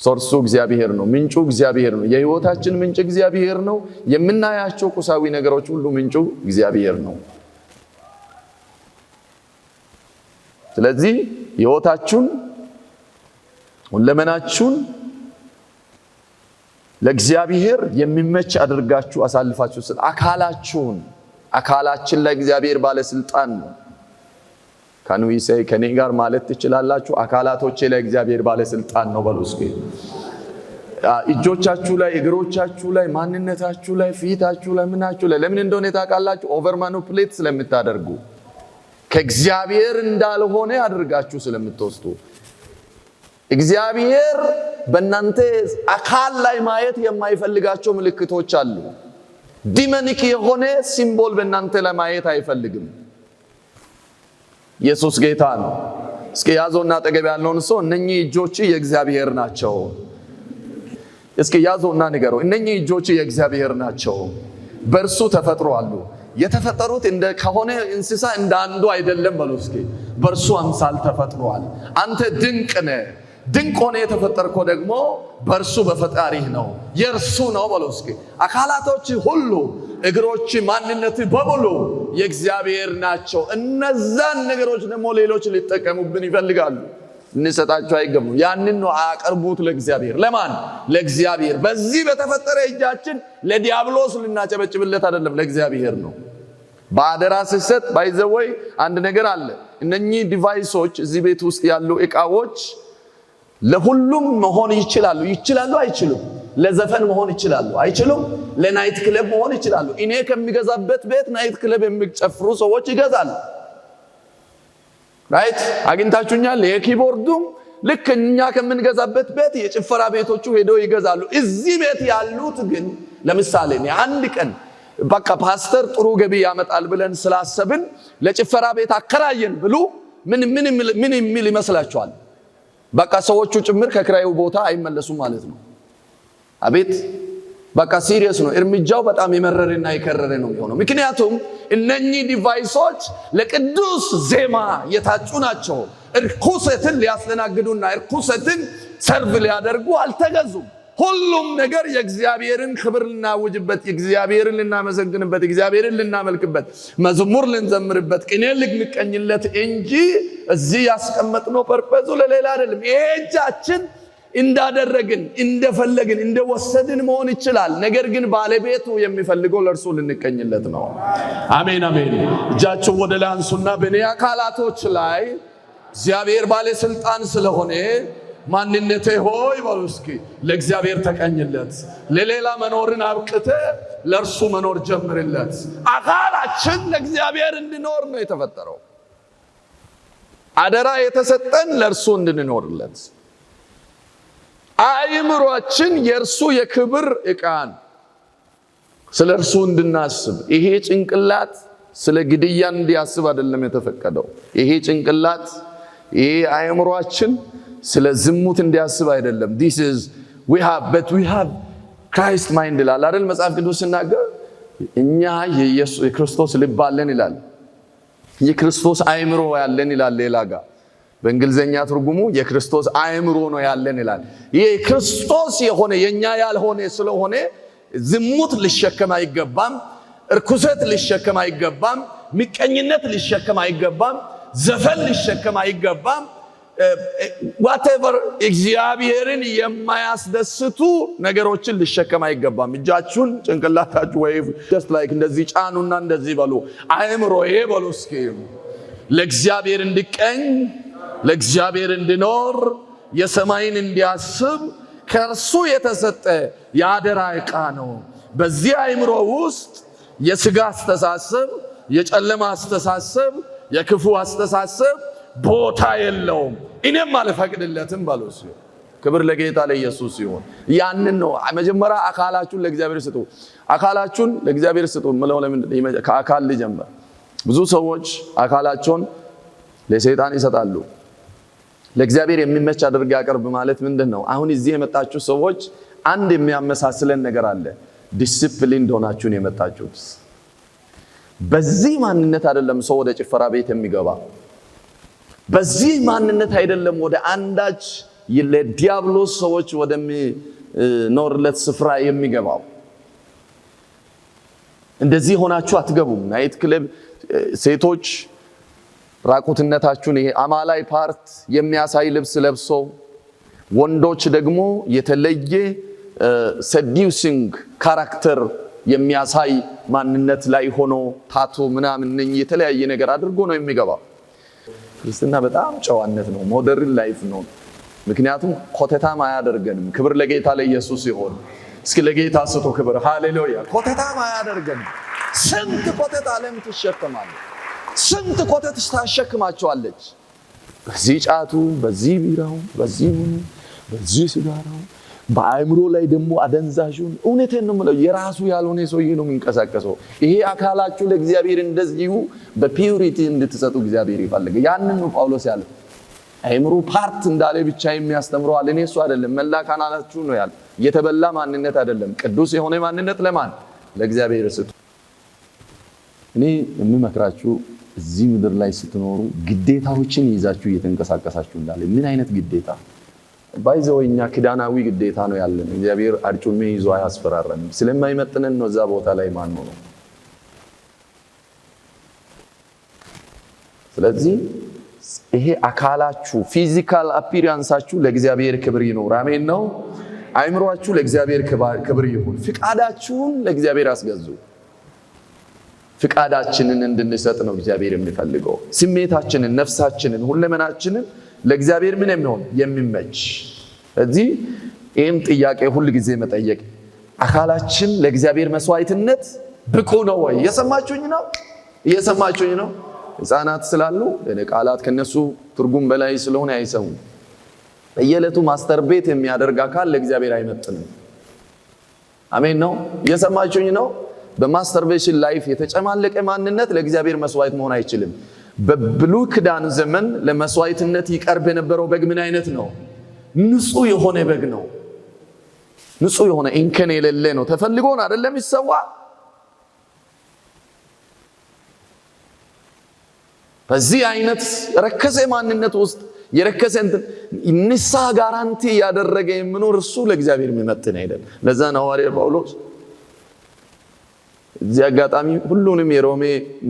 ሶርሱ እግዚአብሔር ነው። ምንጩ እግዚአብሔር ነው። የህይወታችን ምንጭ እግዚአብሔር ነው። የምናያቸው ቁሳዊ ነገሮች ሁሉ ምንጩ እግዚአብሔር ነው። ስለዚህ ህይወታችሁን ሁለመናችሁን ለእግዚአብሔር የሚመች አድርጋችሁ አሳልፋችሁ ስለ አካላችን ላይ እግዚአብሔር ባለስልጣን ነው። ካንዊሳይ ከኔ ጋር ማለት ትችላላችሁ። አካላቶቼ ላይ እግዚአብሔር ባለስልጣን ነው በሉ እስኪ። እጆቻችሁ ላይ፣ እግሮቻችሁ ላይ፣ ማንነታችሁ ላይ፣ ፊታችሁ ላይ፣ ምናችሁ ላይ ለምን እንደሆነ ታውቃላችሁ? ኦቨር ማኒፑሌት ስለምታደርጉ ከእግዚአብሔር እንዳልሆነ አድርጋችሁ ስለምትወስዱ እግዚአብሔር በእናንተ አካል ላይ ማየት የማይፈልጋቸው ምልክቶች አሉ። ዲሞኒክ የሆነ ሲምቦል በእናንተ ላይ ማየት አይፈልግም። ኢየሱስ ጌታ ነው። እስኪ ያዞና አጠገብ ያለውን ሰው እነኚህ እጆች የእግዚአብሔር ናቸው። እስኪ ያዞና ንገረው፣ እነኚህ እጆች የእግዚአብሔር ናቸው። በእርሱ ተፈጥረዋል። የተፈጠሩት እንደ ከሆነ እንስሳ እንደ አንዱ አይደለም በሉ እስኪ። በእርሱ አምሳል ተፈጥረዋል። አንተ ድንቅ ነህ። ድንቅ ሆነ የተፈጠርከው ደግሞ በእርሱ በፈጣሪህ ነው፣ የእርሱ ነው በሉ እስኪ። አካላቶች ሁሉ፣ እግሮች፣ ማንነት በሙሉ የእግዚአብሔር ናቸው። እነዛን ነገሮች ደግሞ ሌሎች ሊጠቀሙብን ይፈልጋሉ። እንሰጣቸው አይገቡም። ያንን ነው አቀርቡት ለእግዚአብሔር። ለማን? ለእግዚአብሔር። በዚህ በተፈጠረ እጃችን ለዲያብሎስ ልናጨበጭብለት አይደለም፣ ለእግዚአብሔር ነው። በአደራ ሲሰጥ ባይዘወይ አንድ ነገር አለ። እነኚህ ዲቫይሶች እዚህ ቤት ውስጥ ያሉ ዕቃዎች ለሁሉም መሆን ይችላሉ አይችሉም? ለዘፈን መሆን ይችላሉ አይችሉም? ለናይት ክለብ መሆን ይችላሉ። እኔ ከሚገዛበት ቤት ናይት ክለብ የሚጨፍሩ ሰዎች ይገዛሉ። ራይት? አግኝታችሁኛል? የኪቦርዱም ልክ እኛ ከምንገዛበት ቤት የጭፈራ ቤቶቹ ሄደው ይገዛሉ። እዚህ ቤት ያሉት ግን ለምሳሌ አንድ ቀን በቃ ፓስተር ጥሩ ገቢ ያመጣል ብለን ስላሰብን ለጭፈራ ቤት አከራየን ብሉ ምን የሚል ይመስላችኋል? በቃ ሰዎቹ ጭምር ከክራዩ ቦታ አይመለሱም ማለት ነው። አቤት በቃ ሲሪየስ ነው። እርምጃው በጣም የመረረና የከረረ ነው የሚሆነው። ምክንያቱም እነኚህ ዲቫይሶች ለቅዱስ ዜማ የታጩ ናቸው። እርኩሰትን ሊያስተናግዱና እርኩሰትን ሰርቭ ሊያደርጉ አልተገዙም። ሁሉም ነገር የእግዚአብሔርን ክብር ልናውጅበት፣ እግዚአብሔርን ልናመሰግንበት፣ እግዚአብሔርን ልናመልክበት፣ መዝሙር ልንዘምርበት፣ ቅኔ ልንቀኝለት እንጂ እዚህ ያስቀመጥነው ፐርፐዙ ለሌላ አይደለም። ይሄ እጃችን እንዳደረግን እንደፈለግን እንደወሰድን መሆን ይችላል። ነገር ግን ባለቤቱ የሚፈልገው ለእርሱ ልንቀኝለት ነው። አሜን አሜን። እጃችሁ ወደ ላይ አንሱና በእኔ አካላቶች ላይ እግዚአብሔር ባለስልጣን ስለሆነ ማንነቴ ሆይ በሉ እስኪ ለእግዚአብሔር ተቀኝለት። ለሌላ መኖርን አብቅተ ለእርሱ መኖር ጀምርለት። አካላችን ለእግዚአብሔር እንድኖር ነው የተፈጠረው። አደራ የተሰጠን ለእርሱ እንድንኖርለት። አእምሮአችን የእርሱ የክብር ዕቃን ስለ እርሱ እንድናስብ። ይሄ ጭንቅላት ስለ ግድያ እንዲያስብ አይደለም የተፈቀደው። ይሄ ጭንቅላት ይሄ አእምሮአችን ስለ ዝሙት እንዲያስብ አይደለም። we have Christ mind ይላል አይደል መጽሐፍ ቅዱስ ሲናገር። እኛ የክርስቶስ ልብ አለን ይላል። የክርስቶስ አእምሮ ያለን ይላል። ሌላ ጋር በእንግሊዘኛ ትርጉሙ የክርስቶስ አእምሮ ነው ያለን ይላል። ይሄ ክርስቶስ የሆነ የኛ ያልሆነ ስለሆነ ዝሙት ሊሸከም አይገባም፣ እርኩሰት ሊሸከም አይገባም፣ ምቀኝነት ሊሸከም አይገባም፣ ዘፈን ሊሸከም አይገባም። whatever እግዚአብሔርን የማያስደስቱ ነገሮችን ሊሸከም አይገባም። እጃችሁን ጭንቅላታችሁ ወይ just like እንደዚህ ጫኑና እንደዚህ በሉ። አእምሮዬ በሉ እስኪ ለእግዚአብሔር እንዲቀኝ፣ ለእግዚአብሔር እንዲኖር፣ የሰማይን እንዲያስብ ከእርሱ የተሰጠ የአደራ ዕቃ ነው። በዚህ አእምሮ ውስጥ የሥጋ አስተሳሰብ፣ የጨለማ አስተሳሰብ፣ የክፉ አስተሳሰብ ቦታ የለውም። እኔም አልፈቅድለትም በሉ። ክብር ለጌታ ለኢየሱስ ይሁን። ያንን ነው መጀመሪያ አካላችሁን ለእግዚአብሔር ስጡ። አካላችሁን ለእግዚአብሔር ስጡ ማለት ለምን? ከአካል ልጀምር። ብዙ ሰዎች አካላቸውን ለሰይጣን ይሰጣሉ። ለእግዚአብሔር የሚመች አድርገ ያቀርብ ማለት ምንድነው? አሁን እዚህ የመጣችሁ ሰዎች አንድ የሚያመሳስለን ነገር አለ። ዲሲፕሊን ሆናችሁን የመጣችሁት በዚህ ማንነት አይደለም ሰው ወደ ጭፈራ ቤት የሚገባ። በዚህ ማንነት አይደለም ወደ አንዳች ለዲያብሎስ ሰዎች ወደሚኖርለት ስፍራ የሚገባው። እንደዚህ ሆናችሁ አትገቡም። ናይት ክለብ ሴቶች ራቁትነታችሁን ይሄ አማላይ ፓርት የሚያሳይ ልብስ ለብሶ፣ ወንዶች ደግሞ የተለየ ሰዲዩሲንግ ካራክተር የሚያሳይ ማንነት ላይ ሆኖ ታቶ ምናምን የተለያየ ነገር አድርጎ ነው የሚገባው። ክርስትና በጣም ጨዋነት ነው፣ ሞደርን ላይፍ ነው። ምክንያቱም ኮተታም አያደርገንም። ክብር ለጌታ ለኢየሱስ ይሁን። እስኪ ለጌታ ስጡ ክብር። ሃሌሉያ። ኮተታም አያደርገንም። ስንት ኮተት ዓለም ትሸከማለች፣ ስንት ኮተት ታሸክማቸዋለች። በዚህ ጫቱ፣ በዚህ ቢራው፣ በዚህ ሲጋራው፣ በአእምሮ ላይ ደግሞ አደንዛዡን። እውነቴን ነው የምለው፣ የራሱ ያልሆነ ሰውዬ ነው የሚንቀሳቀሰው። ይሄ አካላችሁ ለእግዚአብሔር እንደዚሁ በፒዩሪቲ እንድትሰጡ እግዚአብሔር ይፈልጋል። ያንን ነው ጳውሎስ ያለው። አእምሮ ፓርት እንዳለ ብቻ የሚያስተምረው አለ። እኔ እሱ አይደለም፣ መላ አካላችሁ ነው ያለው። የተበላ ማንነት አይደለም። ቅዱስ የሆነ ማንነት ለማን? ለእግዚአብሔር ስጡ። እኔ የምመክራችሁ እዚህ ምድር ላይ ስትኖሩ ግዴታዎችን ይዛችሁ እየተንቀሳቀሳችሁ እንዳለ። ምን አይነት ግዴታ? ባይዘውኛ ክዳናዊ ግዴታ ነው ያለን። እግዚአብሔር አርጩሜ ይዞ አያስፈራራንም። ስለማይመጥነን ነው እዛ ቦታ ላይ ማን ነው። ስለዚህ ይሄ አካላችሁ ፊዚካል አፒራንሳችሁ ለእግዚአብሔር ክብር ይኖር። አሜን ነው። አእምሮአችሁ ለእግዚአብሔር ክብር ይሁን። ፍቃዳችሁን ለእግዚአብሔር አስገዙ። ፍቃዳችንን እንድንሰጥ ነው እግዚአብሔር የሚፈልገው። ስሜታችንን፣ ነፍሳችንን፣ ሁለመናችንን ለእግዚአብሔር ምን የሚሆን የሚመች። እዚህ ይህም ጥያቄ ሁል ጊዜ መጠየቅ፣ አካላችን ለእግዚአብሔር መስዋዕትነት ብቁ ነው ወይ? እየሰማችሁኝ ነው? ሕፃናት ስላሉ ቃላት ከነሱ ትርጉም በላይ ስለሆነ አይሰሙም። በየዕለቱ ማስተርቤት የሚያደርግ አካል ለእግዚአብሔር አይመጥንም። አሜን ነው። እየሰማችሁኝ ነው? በማስተርቤሽን ላይፍ የተጨማለቀ ማንነት ለእግዚአብሔር መስዋዕት መሆን አይችልም። በብሉይ ኪዳን ዘመን ለመስዋዕትነት ይቀርብ የነበረው በግ ምን አይነት ነው? ንጹህ የሆነ በግ ነው። ንጹህ የሆነ እንከን የሌለ ነው። ተፈልጎን አይደለም ይሰዋ። በዚህ አይነት ረከሰ ማንነት ውስጥ የረከሰ ንስሐ ጋራንቲ ያደረገ የሚኖር እሱ ለእግዚአብሔር የሚመጥን አይደለም። ለዛ ነው ሐዋርያው ጳውሎስ እዚህ አጋጣሚ ሁሉንም የሮሜ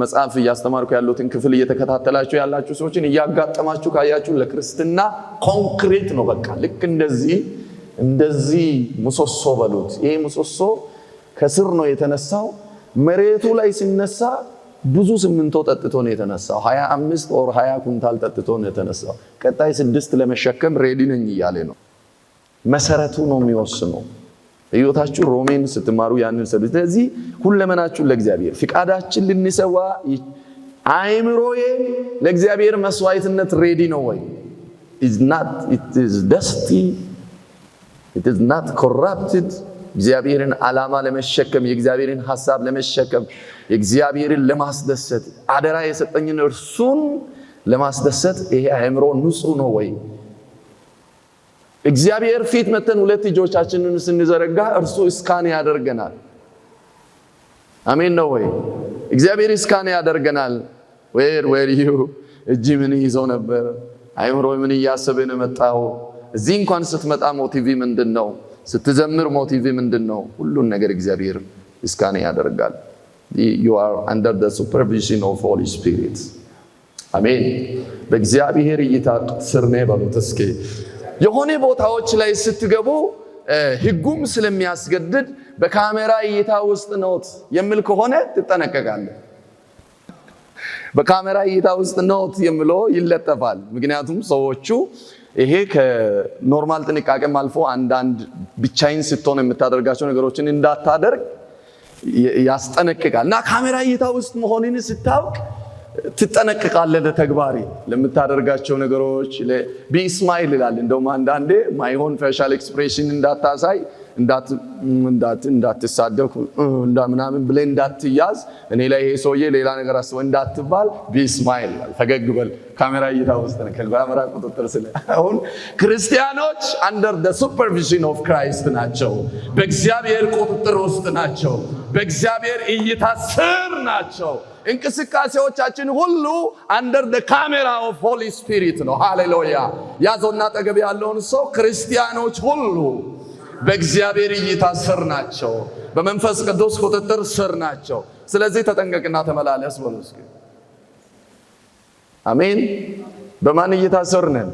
መጽሐፍ እያስተማርኩ ያሉትን ክፍል እየተከታተላችሁ ያላችሁ ሰዎችን እያጋጠማችሁ ካያችሁ ለክርስትና ኮንክሪት ነው። በቃ ልክ እንደዚህ ምሰሶ በሉት። ይሄ ምሰሶ ከስር ነው የተነሳው። መሬቱ ላይ ሲነሳ ብዙ ሲሚንቶ ጠጥቶ ነው የተነሳው። 25 or 20 ኩንታል ጠጥቶ ነው የተነሳው። ቀጣይ 6 ለመሸከም ሬዲ ነኝ እያለ ነው። መሰረቱ ነው የሚወስነው። ህይወታችሁ ሮሜን ስትማሩ ያንን ሰው። ስለዚህ ሁለመናችሁ ለእግዚአብሔር ፍቃዳችን ልንሰዋ፣ አእምሮዬ ለእግዚአብሔር መስዋዕትነት ሬዲ ነው ወይ? it is dusty, it is not corrupted። እግዚአብሔርን ዓላማ ለመሸከም፣ የእግዚአብሔርን ሐሳብ ለመሸከም፣ የእግዚአብሔርን ለማስደሰት አደራ የሰጠኝን እርሱን ለማስደሰት ይሄ አእምሮ ንጹህ ነው ወይ? እግዚአብሔር ፊት መተን ሁለት እጆቻችንን ስንዘረጋ እርሱ እስካን ያደርገናል። አሜን ነው ወይ? እግዚአብሔር እስካን ያደርገናል። where you እጅ ምን ይዘው ነበር? አእምሮ ምን እያሰበ ነው መጣው? እዚህ እንኳን ስትመጣ ሞቲቭ ምንድነው? ስትዘምር ሞቲቭ ምንድነው? ሁሉን ነገር እግዚአብሔር እስካን ያደርጋል። you are under the supervision of Holy Spirit። አሜን። በእግዚአብሔር እይታ ስር ነው ባሉት። እስኪ የሆነ ቦታዎች ላይ ስትገቡ ህጉም ስለሚያስገድድ በካሜራ እይታ ውስጥ ኖት የሚል ከሆነ ትጠነቀቃለህ። በካሜራ እይታ ውስጥ ኖት የሚለው ይለጠፋል። ምክንያቱም ሰዎቹ ይሄ ከኖርማል ጥንቃቄም አልፎ አንዳንድ ብቻይን ስትሆን የምታደርጋቸው ነገሮችን እንዳታደርግ ያስጠነቅቃል። እና ካሜራ እይታ ውስጥ መሆንን ስታውቅ ትጠነቀቃለህ። ለተግባሪ ለምታደርጋቸው ነገሮች ቢስማይል ይላል። እንደውም አንዳንዴ ማይሆን ፌሻል ኤክስፕሬሽን እንዳታሳይ፣ እንዳትሳደብ ምናምን ብለህ እንዳትያዝ፣ እኔ ላይ ይሄ ሰውዬ ሌላ ነገር አስበው እንዳትባል ቢስማይል ይላል። ፈገግ በል። ካሜራ እይታ ውስጥ ነው። ካሜራ ቁጥጥር ስለ አሁን ክርስቲያኖች አንደር ዘ ሱፐርቪዥን ኦፍ ክራይስት ናቸው። በእግዚአብሔር ቁጥጥር ውስጥ ናቸው። በእግዚአብሔር እይታ ስር ናቸው። እንቅስቃሴዎቻችን ሁሉ under the camera of Holy Spirit ነው። ሃሌሉያ። ያዘውና አጠገብ ያለውን ሰው ክርስቲያኖች ሁሉ በእግዚአብሔር እይታ ስር ናቸው፣ በመንፈስ ቅዱስ ቁጥጥር ስር ናቸው። ስለዚህ ተጠንቀቅና ተመላለስ በሉ እስኪ። አሜን። በማን እይታ ስር ነን?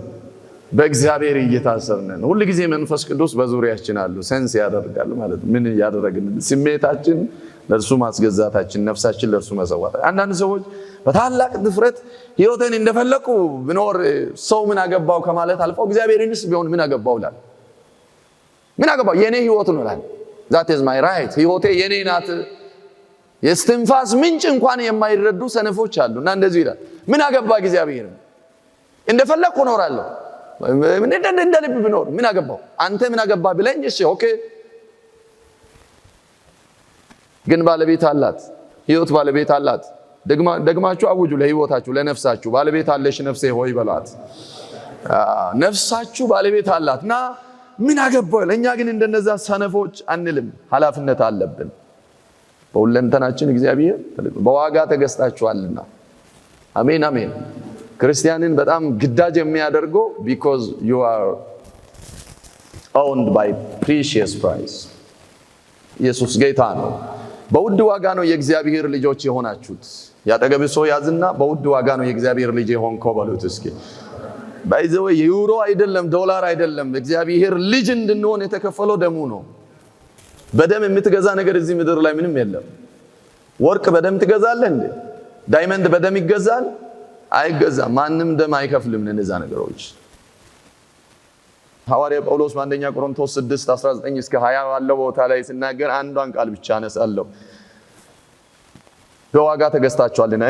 በእግዚአብሔር እይታ ስር ነን። ሁሉ ጊዜ መንፈስ ቅዱስ በዙሪያችን አሉ። ሴንስ ያደርጋል ማለት ምን ያደረግን? ስሜታችን ለእርሱ ማስገዛታችን፣ ነፍሳችን ለእርሱ መሰዋት። አንዳንድ ሰዎች በታላቅ ድፍረት ሕይወትን እንደፈለቁ ብኖር ሰው ምን አገባው ከማለት አልፈው እግዚአብሔርንስ ቢሆን ምን አገባው ይላል። ምን አገባው? የኔ ሕይወት ነው ይላል። that is my right። ሕይወቴ የኔ ናት። የስትንፋስ ምንጭ እንኳን የማይረዱ ሰነፎች አሉና እንደዚህ ይላል። ምን አገባ እግዚአብሔር? እንደፈለኩ እኖራለሁ። እንደ ልብ ብኖር ምን አገባው? አንተ ምን አገባ ብለኝ እሺ ኦኬ። ግን ባለቤት አላት። ሕይወት ባለቤት አላት። ደግማችሁ አውጁ ለሕይወታችሁ፣ ለነፍሳችሁ። ባለቤት አለሽ ነፍሴ ሆይ በሏት። ነፍሳችሁ ባለቤት አላትና ምን አገባው? ለኛ ግን እንደነዛ ሰነፎች አንልም። ኃላፊነት አለብን። በሁለንተናችን እግዚአብሔር በዋጋ ተገዝታችኋልና። አሜን አሜን። ክርስቲያንን በጣም ግዳጅ የሚያደርገው because you are owned by precious price። ኢየሱስ ጌታ ነው። በውድ ዋጋ ነው የእግዚአብሔር ልጆች የሆናችሁት። ያጠገብ ሰው ያዝና በውድ ዋጋ ነው የእግዚአብሔር ልጅ የሆንከው በሉት እስኪ። ባይዘው ዩሮ አይደለም ዶላር አይደለም፣ እግዚአብሔር ልጅ እንድንሆን የተከፈለው ደሙ ነው። በደም የምትገዛ ነገር እዚህ ምድር ላይ ምንም የለም። ወርቅ በደም ትገዛለህ እንዴ? ዳይመንድ በደም ይገዛል? አይገዛም። ማንም ደም አይከፍልም እነዛ ነገሮች። ሐዋርያ ጳውሎስ በአንደኛ ቆሮንቶስ 6:19 እስከ 20 ባለው ቦታ ላይ ሲናገር አንዷን ቃል ብቻ አነሳለሁ። በዋጋ ተገዝታችኋልና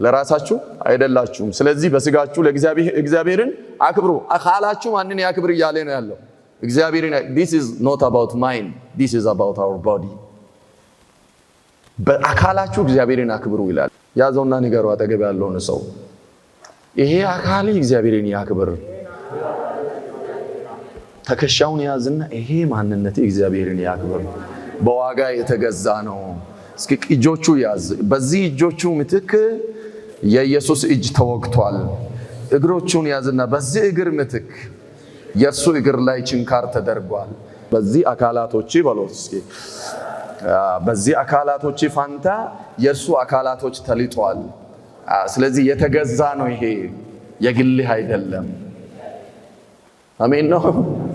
ለራሳችሁ አይደላችሁም። ስለዚህ በስጋችሁ ለእግዚአብሔርን አክብሩ። አካላችሁ ማንን ያክብር እያለ ነው ያለው። እግዚአብሔርን this is not about mine, this is about our body። በአካላችሁ እግዚአብሔርን አክብሩ ይላል። ያዘውና ንገሩ አጠገብ ያለውን ሰው ይሄ አካል እግዚአብሔርን ያክብር። ተከሻውን ያዝና ይሄ ማንነቴ እግዚአብሔርን ያክብር። በዋጋ የተገዛ ነው። እስኪ እጆቹ ያዝ። በዚህ እጆቹ ምትክ የኢየሱስ እጅ ተወግቷል። እግሮቹን ያዝና በዚህ እግር ምትክ የእርሱ እግር ላይ ችንካር ተደርጓል። በዚህ አካላቶች በሎት እስኪ በዚህ አካላቶች ፋንታ የእርሱ አካላቶች ተሊጧል። ስለዚህ የተገዛ ነው። ይሄ የግልህ አይደለም። አሜን ነው።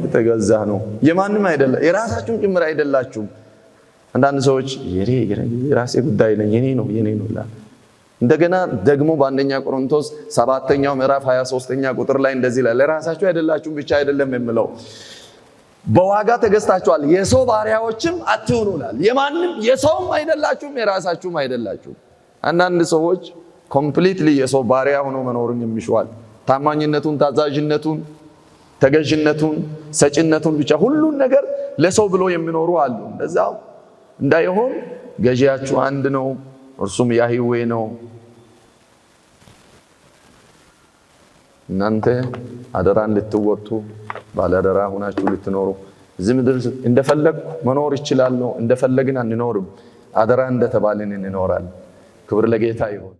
የተገዛ ነው። የማንም አይደለም። የራሳችሁም ጭምር አይደላችሁም። አንዳንድ ሰዎች የራሴ ጉዳይ ነው የኔ ነው ይላል። እንደገና ደግሞ በአንደኛ ቆሮንቶስ 7ኛው ምዕራፍ 23ኛ ቁጥር ላይ እንደዚህ ይላል፣ ለራሳችሁ አይደላችሁም ብቻ አይደለም የሚለው በዋጋ ተገዝታችኋል፣ የሰው ባሪያዎችም አትሁኑ ይላል። የማንም የሰውም አይደላችሁም የራሳችሁም አይደላችሁም። አንዳንድ ሰዎች ኮምፕሊትሊ የሰው ባሪያ ሆኖ መኖርን የሚሹዋል። ታማኝነቱን፣ ታዛዥነቱን፣ ተገዥነቱን፣ ሰጪነቱን ብቻ ሁሉን ነገር ለሰው ብሎ የሚኖሩ አሉ። እንደዛው እንዳይሆን ገዢያችሁ አንድ ነው፣ እርሱም ያህዌ ነው። እናንተ አደራን ልትወጡ ባለአደራ ሆናችሁ ልትኖሩ እዚህ ምድር እንደፈለግኩ መኖር ይችላል ነው። እንደፈለግን አንኖርም። አደራ እንደተባልን እንኖራለን። ክብር ለጌታ ይሁን።